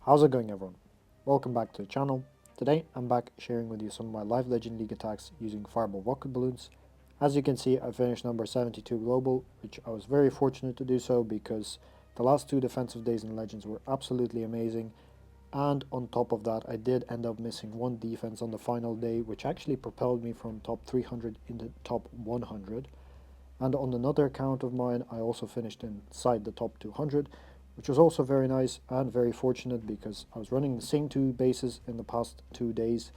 How's it going, everyone? Welcome back to the channel. Today I'm back sharing with you some of my live legend league attacks using fireball rocket balloons. As you can see, I finished number 72 global, which I was very fortunate to do so because the last two defensive days in legends were absolutely amazing, and on top of that I did end up missing one defense on the final day, which actually propelled me from top 300 into top 100. And on another account of mine, I also finished inside the top 200, which was also very nice and very fortunate because I was running the same two bases in the past 2 days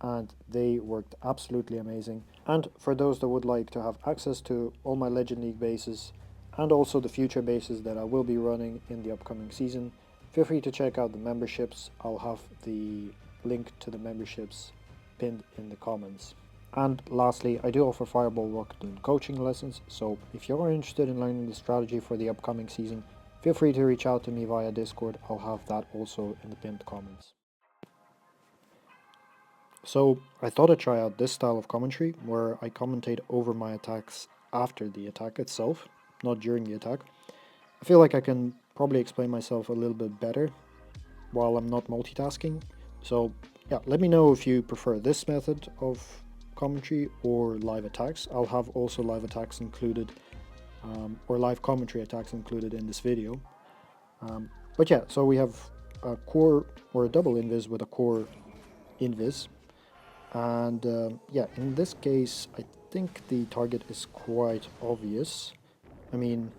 and they worked absolutely amazing. And for those that would like to have access to all my Legend League bases and also the future bases that I will be running in the upcoming season, feel free to check out the memberships. I'll have the link to the memberships pinned in the comments. And lastly, I do offer Fireball Rocketloon coaching lessons, so if you're interested in learning the strategy for the upcoming season, feel free to reach out to me via Discord. I'll have that also in the pinned comments. So I thought I'd try out this style of commentary, where I commentate over my attacks after the attack itself, not during the attack. I feel like I can probably explain myself a little bit better while I'm not multitasking. So yeah, let me know if you prefer this method of commentary or live attacks. I'll have also live attacks included, or live commentary attacks included in this video. But yeah, so we have a core or a double invis with a core invis. And yeah, in this case, I think the target is quite obvious. I mean,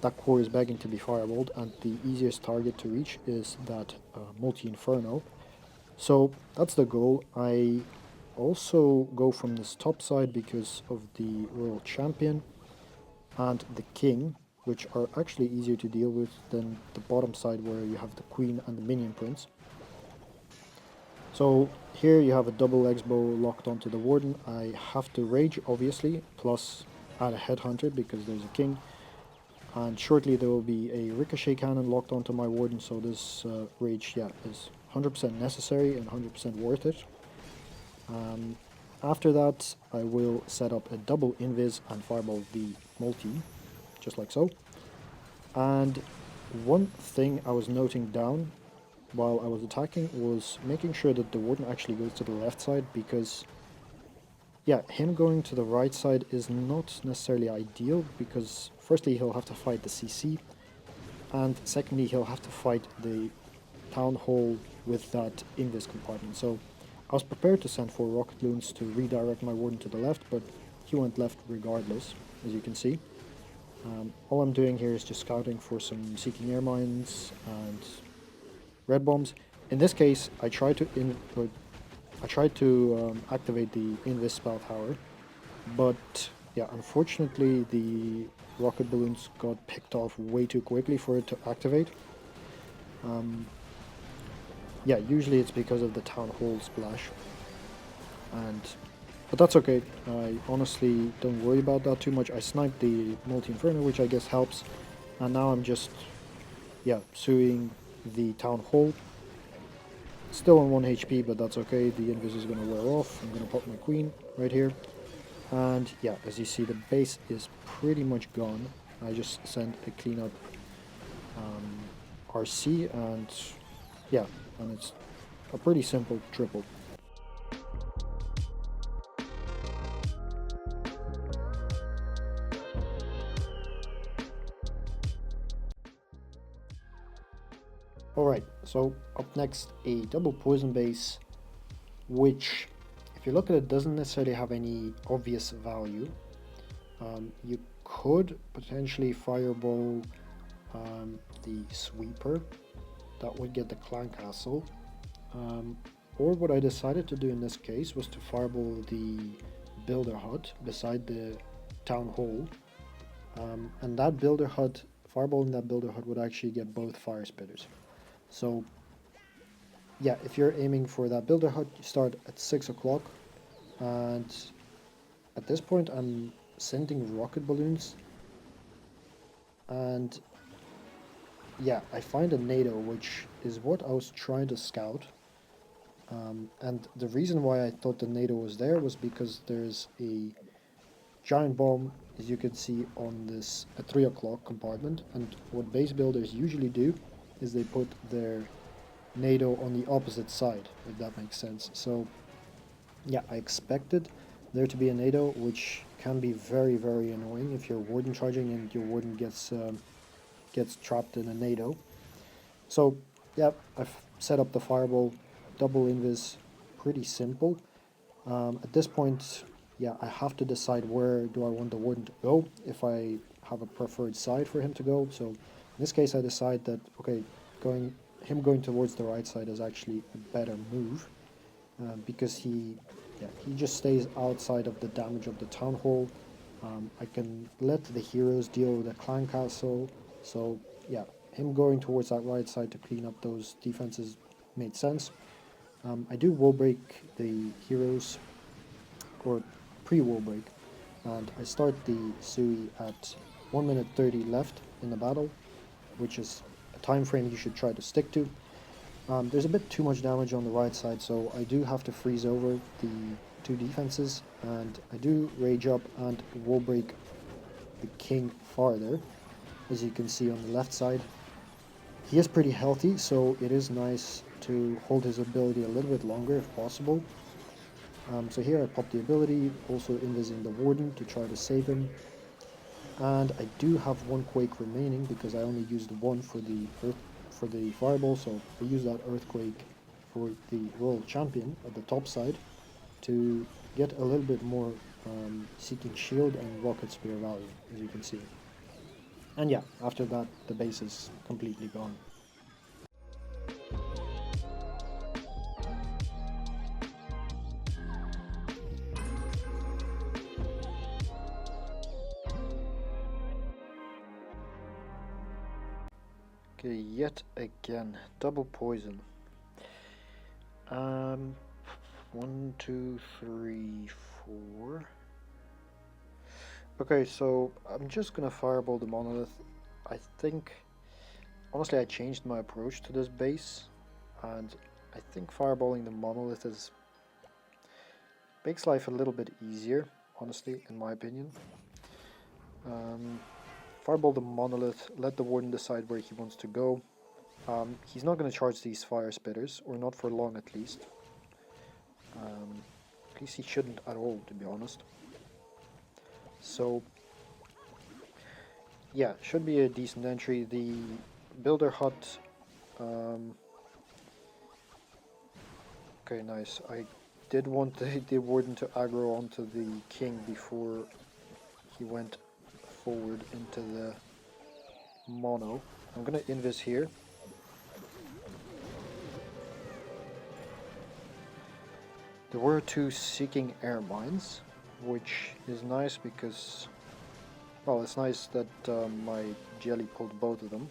that core is begging to be fireballed, and the easiest target to reach is that multi-inferno. So that's the goal. I also go from this top side because of the Royal Champion and the King, which are actually easier to deal with than the bottom side where you have the Queen and the Minion Prince. So here you have a double X-bow locked onto the Warden. I have to rage, obviously, plus add a Headhunter because there's a King. And shortly there will be a Ricochet Cannon locked onto my Warden, so this rage, yeah, is 100% necessary and 100% worth it. After that, I will set up a double invis and fireball the multi, just like so. And one thing I was noting down while I was attacking was making sure that the Warden actually goes to the left side, because yeah, him going to the right side is not necessarily ideal, because firstly he'll have to fight the CC, and secondly he'll have to fight the Town Hall with that Invis compartment. So I was prepared to send 4 Rocketloons to redirect my Warden to the left, but he went left regardless, as you can see. All I'm doing here is just scouting for some Seeking Air Mines and Red Bombs. In this case, I tried to activate the Invis Spell Tower, but yeah, unfortunately the rocket balloons got picked off way too quickly for it to activate. Yeah, usually it's because of the Town Hall splash, but that's okay. I honestly don't worry about that too much. I sniped the multi-inferno, which I guess helps, and now I'm just, yeah, suing the Town Hall. Still on 1 HP, but that's okay. The Invis is going to wear off. I'm going to pop my Queen right here. And yeah, as you see, the base is pretty much gone. I just sent a cleanup RC, and yeah, and it's a pretty simple triple. Alright, so up next, a double poison base, which, if you look at it, doesn't necessarily have any obvious value. You could potentially fireball the sweeper. That would get the clan castle. Or what I decided to do in this case was to fireball the builder hut beside the town hall. And that builder hut, fireballing that builder hut would actually get both fire spitters. So yeah, if you're aiming for that builder hut, you start at 6 o'clock, and at this point I'm sending rocket balloons, and yeah, I find a NATO, which is what I was trying to scout. And the reason why I thought the NATO was there was because there's a giant bomb, as you can see, on this at 3 o'clock compartment, and what base builders usually do is they put their NATO on the opposite side, if that makes sense. So yeah, I expected there to be a NATO, which can be very, very annoying if you're warden charging and your warden gets trapped in a NATO. So yeah, I've set up the fireball, double invis, pretty simple. At this point, yeah, I have to decide where do I want the warden to go, if I have a preferred side for him to go. So in this case, I decide that, okay, going towards the right side is actually a better move, because he just stays outside of the damage of the town hall. I can let the heroes deal with the clan castle. So yeah, him going towards that right side to clean up those defenses made sense. I do wall break the heroes, or pre-wall break, and I start the Sui at 1 minute 30 left in the battle, which is a time frame you should try to stick to. There's a bit too much damage on the right side, so I do have to freeze over the two defenses, and I do rage up and wall break the king farther, as you can see on the left side. He is pretty healthy, so it is nice to hold his ability a little bit longer if possible. So here I pop the ability, also invising the warden to try to save him. And I do have one quake remaining because I only used one for the fireball, so I use that earthquake for the royal champion at the top side to get a little bit more seeking shield and rocket spear value, as you can see. And yeah, after that the base is completely gone. Okay, yet again, double poison. Um, 1, 2, 3, 4. Okay, so I'm just gonna fireball the monolith. I think, honestly, I changed my approach to this base, and I think fireballing the monolith makes life a little bit easier, honestly, in my opinion. Fireball the monolith, let the warden decide where he wants to go. He's not going to charge these fire spitters, or not for long at least. At least he shouldn't at all, to be honest. So yeah, should be a decent entry. The builder hut. Okay, nice. I did want the warden to aggro onto the king before he went forward into the mono. I'm gonna invis here. There were two seeking air mines, which is nice because, well, it's nice that my jelly pulled both of them.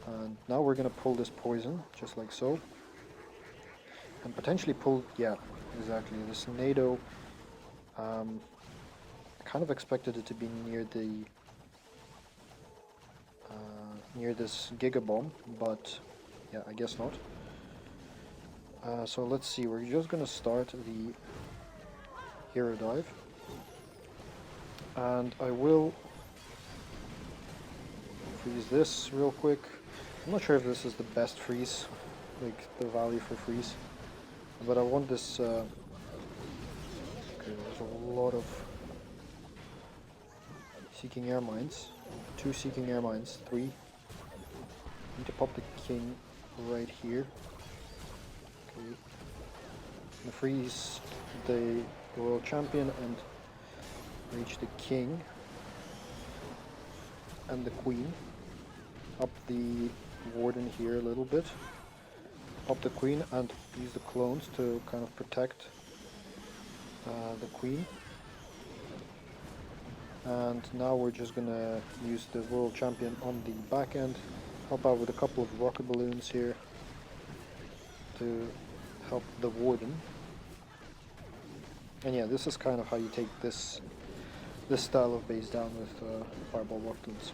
And now we're gonna pull this poison, just like so. And potentially pull, yeah, exactly, this NATO. I kind of expected it to be near this gigabomb, but yeah, I guess not. So let's see, we're just gonna start the hero dive, and I will freeze this real quick. I'm not sure if this is the best freeze, like the value for freeze, but I want this. Okay, there's a lot of seeking air mines, 2 seeking air mines, 3. Need to pop the king right here. Okay, and freeze the royal champion and reach the king and the queen. Up the warden here a little bit. Up the queen and use the clones to kind of protect the queen. And now we're just gonna use the world champion on the back end. Help out with a couple of rocket balloons here to help the warden. And yeah, this is kind of how you take this style of base down with fireball Rocketloons.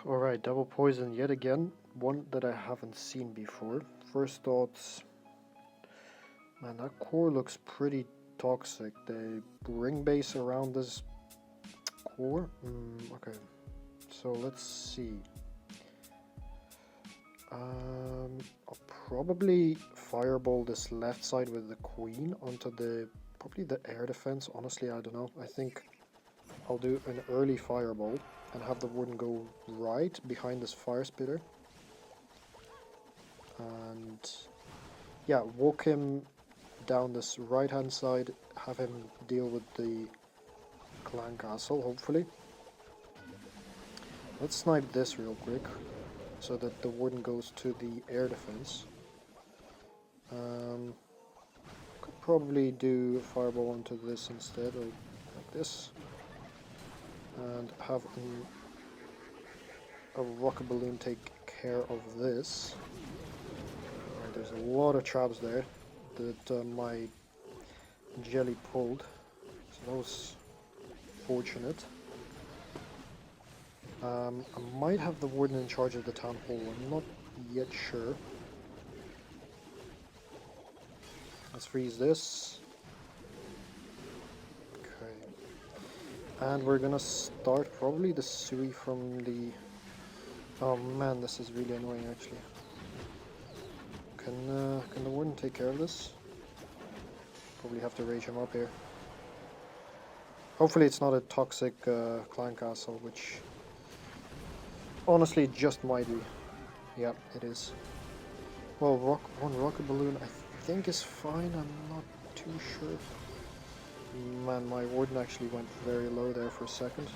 Alright, double poison yet again, one that I haven't seen before. First thoughts, Man, that core looks pretty toxic. The ring base around this core. Okay, so let's see. I'll probably fireball this left side with the queen onto probably the air defense. Honestly, I don't know. I think I'll do an early fireball and have the warden go right behind this fire spitter. And yeah, walk him down this right hand side, have him deal with the clan castle, hopefully. Let's snipe this real quick, so that the warden goes to the air defense. Could probably do a fireball onto this instead, like this. And have a rocket balloon take care of this. Right, there's a lot of traps there that my jelly pulled, so that was fortunate. I might have the warden in charge of the town hall, I'm not yet sure. Let's freeze this. Okay. And we're gonna start probably the Sui from the... Oh man, this is really annoying actually. Can the warden take care of this? Probably have to rage him up here. Hopefully it's not a toxic clan castle, which honestly just might be. Yeah, it is. Well, one rocket balloon I think is fine, I'm not too sure. Man, my warden actually went very low there for a second.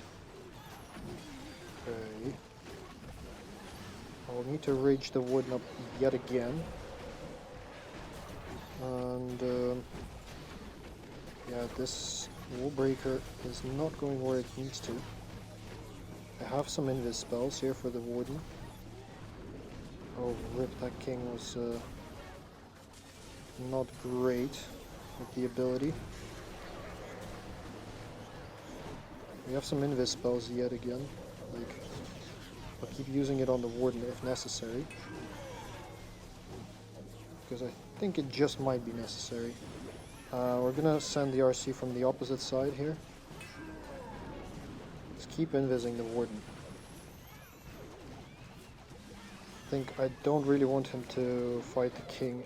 Okay. I'll need to rage the warden up yet again. And yeah, this wall breaker is not going where it needs to. I have some invis spells here for the warden. Oh rip, that king was not great with the ability. We have some invis spells yet again. Like, I'll keep using it on the warden if necessary, because I think it just might be necessary. We're gonna send the RC from the opposite side here. Let's keep invising the warden. I don't really want him to fight the king,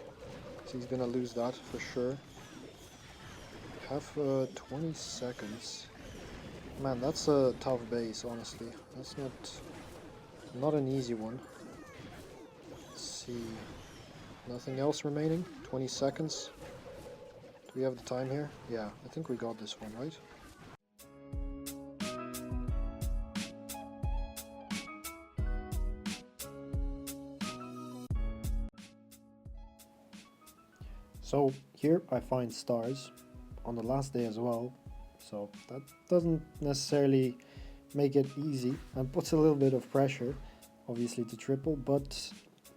because he's gonna lose that for sure. We have 20 seconds. Man, that's a tough base, honestly. That's not an easy one. Let's see. Nothing else remaining? 20 seconds. Do we have the time here? Yeah, I think we got this one, right? So here I find stars on the last day as well, so that doesn't necessarily make it easy and puts a little bit of pressure obviously to triple, but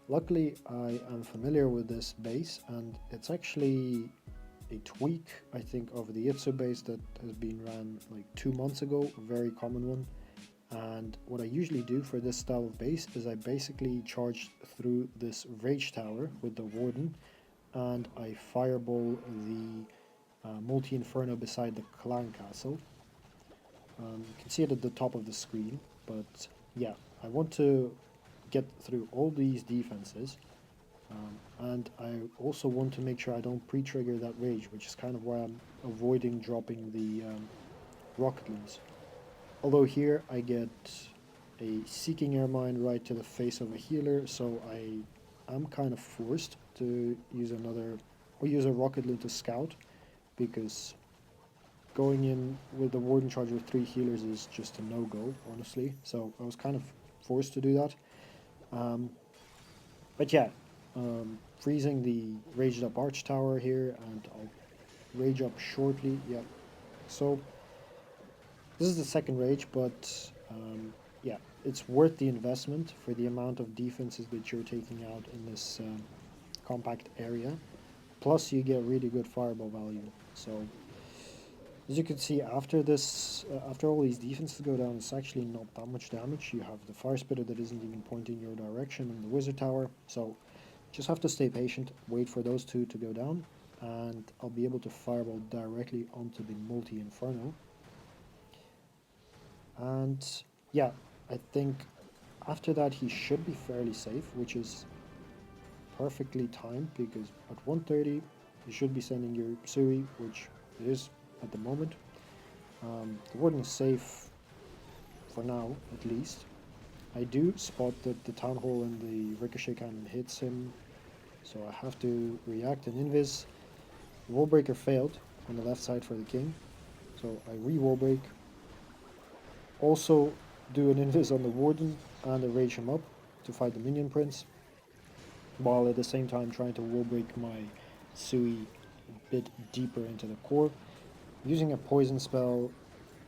luckily I am familiar with this base, and it's actually a tweak I think of the Itsu base that has been ran like 2 months ago, a very common one. And what I usually do for this style of base is I basically charge through this rage tower with the warden, and I fireball the multi-inferno beside the clan castle. You can see it at the top of the screen, but yeah, I want to get through all these defenses, and I also want to make sure I don't pre-trigger that rage, which is kind of why I'm avoiding dropping the Rocketloons. Although here I get a Seeking Airmine right to the face of a healer, so I'm kind of forced to use use a Rocket Loon to scout, because going in with the Warden charge with 3 healers is just a no-go, honestly. So I was kind of forced to do that. But yeah, freezing the Raged Up Arch Tower here, and I'll rage up shortly. Yeah, so this is the second rage, but yeah, it's worth the investment for the amount of defenses that you're taking out in this compact area. Plus you get really good fireball value. So as you can see, after this, after all these defenses go down, it's actually not that much damage. You have the fire spitter that isn't even pointing your direction, and the wizard tower. So just have to stay patient, wait for those two to go down, and I'll be able to fireball directly onto the multi-inferno. And yeah, I think after that he should be fairly safe, which is perfectly timed because at 1:30 you should be sending your Sui, which it is at the moment. The warden is safe for now, at least. I do spot that the Town Hall and the Ricochet Cannon hits him, so I have to react and Invis. The Wall Breaker failed on the left side for the King, so I re-Wall Break. Also do an Invis on the Warden and I rage him up to fight the Minion Prince, while at the same time trying to Wall Break my Sui a bit deeper into the core, using a poison spell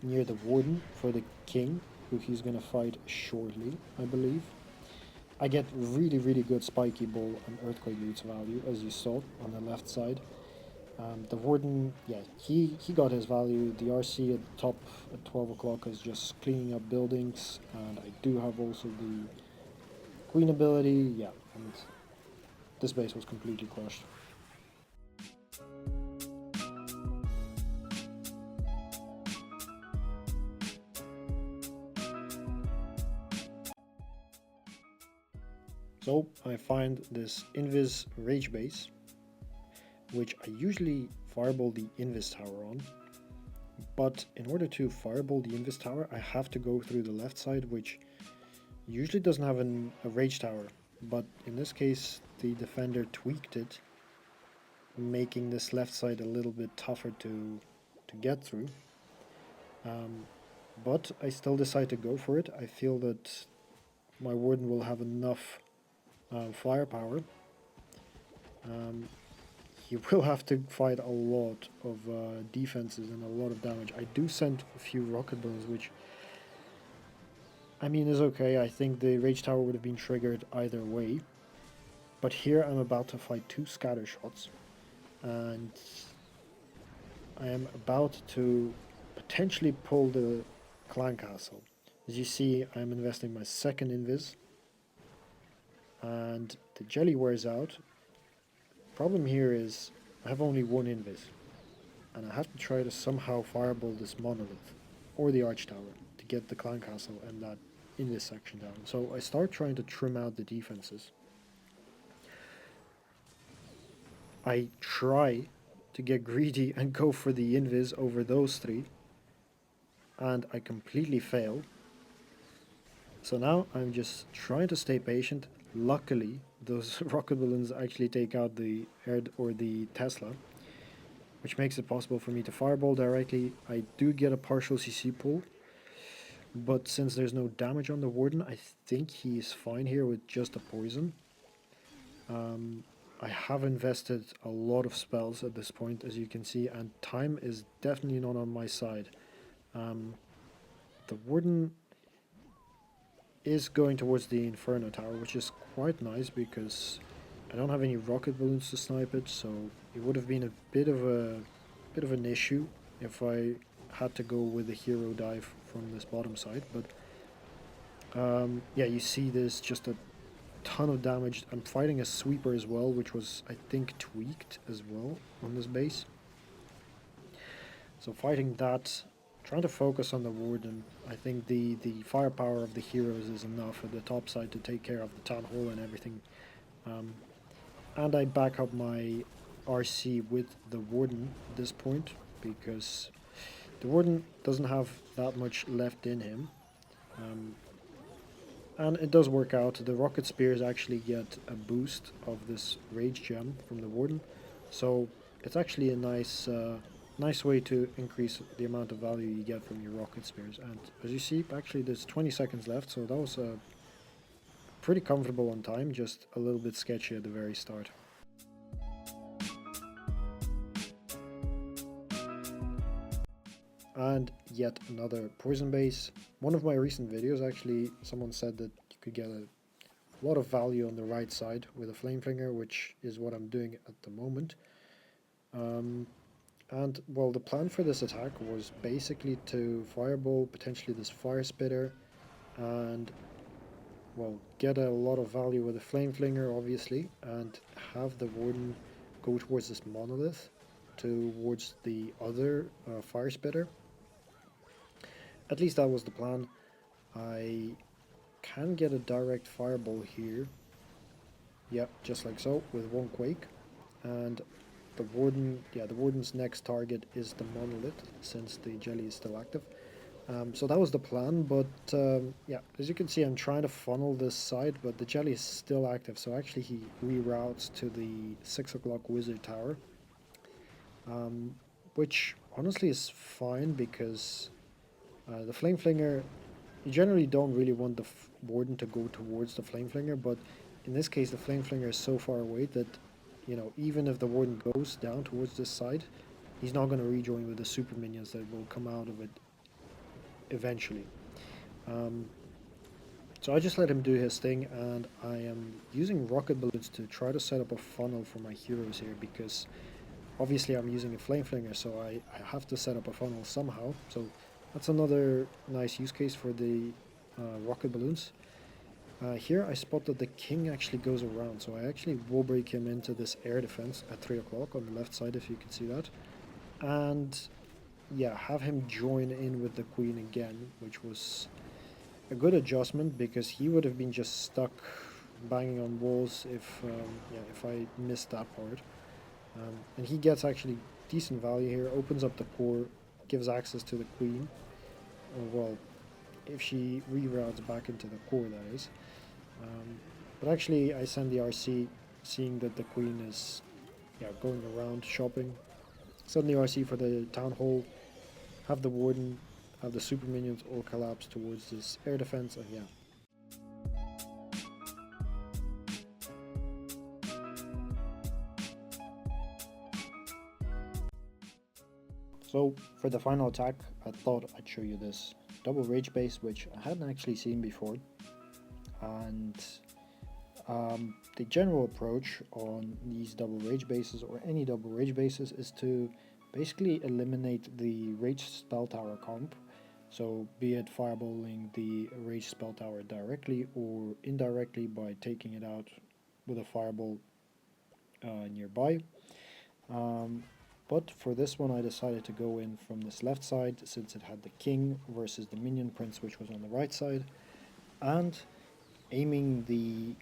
near the Warden for the King, who he's going to fight shortly, I believe. I get really good Spiky Ball and Earthquake Roots value, as you saw on the left side. The Warden, yeah, he got his value. The RC at the top at 12 o'clock is just cleaning up buildings, and I do have also the Queen ability, yeah, and this base was completely crushed. So I find this Invis-Rage base, which I usually fireball the Invis tower on, but in order to fireball the Invis tower I have to go through the left side, which usually doesn't have a Rage tower, but in this case the defender tweaked it, making this left side a little bit tougher to get through. But I still decide to go for it. I feel that my Warden will have enough firepower. He will have to fight a lot of defenses and a lot of damage. I do send a few rocket balloons, which I mean is okay. I think the Rage Tower would have been triggered either way. But here I'm about to fight two scatter shots, and I am about to potentially pull the clan castle. As you see, I'm investing my second invis, and the jelly wears out. Problem here is I have only one invis, and I have to try to somehow fireball this monolith or the arch tower to get the clan castle and that invis section down. So I start trying to trim out the defenses. I try to get greedy and go for the invis over those three, and I completely fail. So now I'm just trying to stay patient. Luckily, those rocket balloons actually take out the air or the Tesla, which makes it possible for me to fireball directly. I do get a partial CC pull, but since there's no damage on the Warden, I think he is fine here with just a poison. I have invested a lot of spells at this point, as you can see, and time is definitely not on my side. The Warden is going towards the Inferno Tower, which is quite nice because I don't have any rocket balloons to snipe it, so it would have been a bit of an issue if I had to go with a hero dive from this bottom side. But yeah, you see there's just a ton of damage. I'm fighting a sweeper as well, which was I think tweaked as well on this base. So fighting that, trying to focus on the Warden. I think the firepower of the heroes is enough at the top side to take care of the Town Hall and everything. And I back up my RC with the Warden at this point, because the Warden doesn't have that much left in him. And it does work out. The Rocket Spears actually get a boost of this Rage Gem from the Warden. So it's actually a nice way to increase the amount of value you get from your Rocket Spears. And as you see, actually there's 20 seconds left, so that was pretty comfortable on time, just a little bit sketchy at the very start. And yet another poison base. One of my recent videos, actually, someone said that you could get a lot of value on the right side with a flame flinger, which is what I'm doing at the moment. And well, the plan for this attack was basically to fireball potentially this fire spitter and well, get a lot of value with a flame flinger obviously, and have the Warden go towards this monolith towards the other fire spitter. At least that was the plan. I can get a direct fireball here. Yep, just like so, with one quake. And the warden, yeah, the warden's next target is the monolith, since the jelly is still active. So that was the plan, but yeah, as you can see, I'm trying to funnel this side, but the jelly is still active, so actually he reroutes to the 6 o'clock wizard tower, which honestly is fine because the flame flinger, you generally don't really want the warden to go towards the flame flinger, but in this case the flame flinger is so far away that, you know, even if the warden goes down towards this side, he's not going to rejoin with the super minions that will come out of it eventually. Um, so I just let him do his thing, and I am using rocket balloons to try to set up a funnel for my heroes here, because obviously I'm using a flame flinger, so I have to set up a funnel somehow. So that's another nice use case for the rocket balloons. Here I spot that the king actually goes around, so I actually will break him into this air defense at 3 o'clock on the left side, if you can see that. And yeah, have him join in with the queen again, which was a good adjustment because he would have been just stuck banging on walls if yeah, if I missed that part. And he gets actually decent value here, opens up the core, gives access to the queen. Well, if she reroutes back into the core, that is. But actually, I send the RC, seeing that the queen is, yeah, going around shopping. Send the RC for the town hall, have the warden, have the super minions all collapse towards this air defense, and yeah. So for the final attack, I thought I'd show you this double rage base, which I hadn't actually seen before. And the general approach on these double rage bases, or any double rage bases, is to basically eliminate the rage spell tower comp. So be it fireballing the rage spell tower directly or indirectly by taking it out with a fireball nearby. But for this one I decided to go in from this left side, since it had the king versus the minion prince, which was on the right side, and aiming the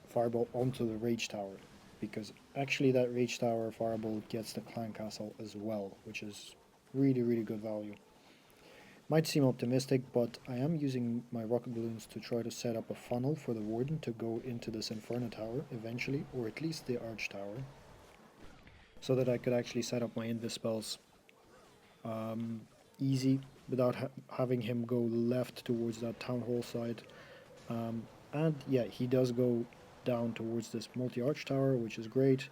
fireball onto the rage tower, because actually that rage tower fireball gets the clan castle as well, which is really good value. Might seem optimistic, but I am using my rocket balloons to try to set up a funnel for the warden to go into this inferno tower eventually, or at least the arch tower, so that I could actually set up my invis spells easy without having him go left towards that town hall side. And yeah, he does go down towards this multi-arch tower, which is great.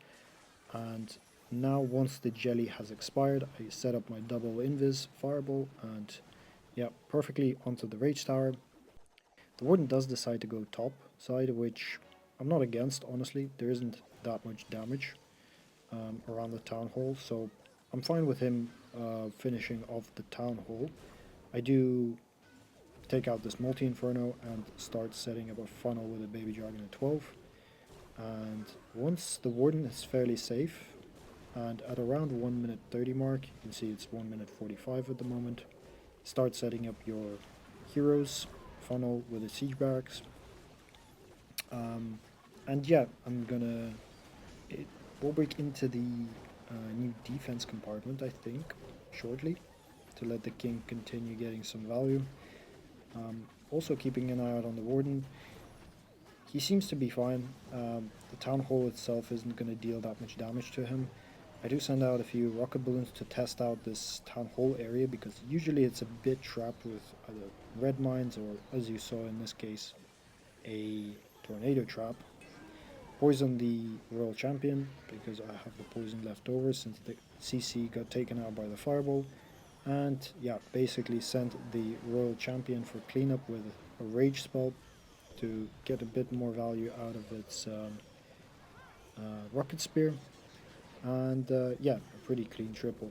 And now once the jelly has expired, I set up my double invis fireball, and yeah, perfectly onto the rage tower. The warden does decide to go top side, which I'm not against, honestly. There isn't that much damage around the town hall, so I'm fine with him finishing off the town hall. I do take out this multi-inferno and start setting up a funnel with a baby dragon at 12. And once the warden is fairly safe, and at around 1 minute 30 mark, you can see it's 1 minute 45 at the moment, start setting up your heroes funnel with the siege barracks. And yeah, I'm gonna we'll break into the new defense compartment, I think, shortly, to let the king continue getting some value. Also keeping an eye out on the warden. He seems to be fine. The town hall itself isn't going to deal that much damage to him. I do send out a few rocket balloons to test out this town hall area, because usually it's a bit trapped with either red mines or, as you saw in this case, a tornado trap. Poison the royal champion, because I have the poison left over since the CC got taken out by the fireball. And yeah, basically sent the royal champion for cleanup with a rage spell to get a bit more value out of its rocket spear. And yeah, a pretty clean triple.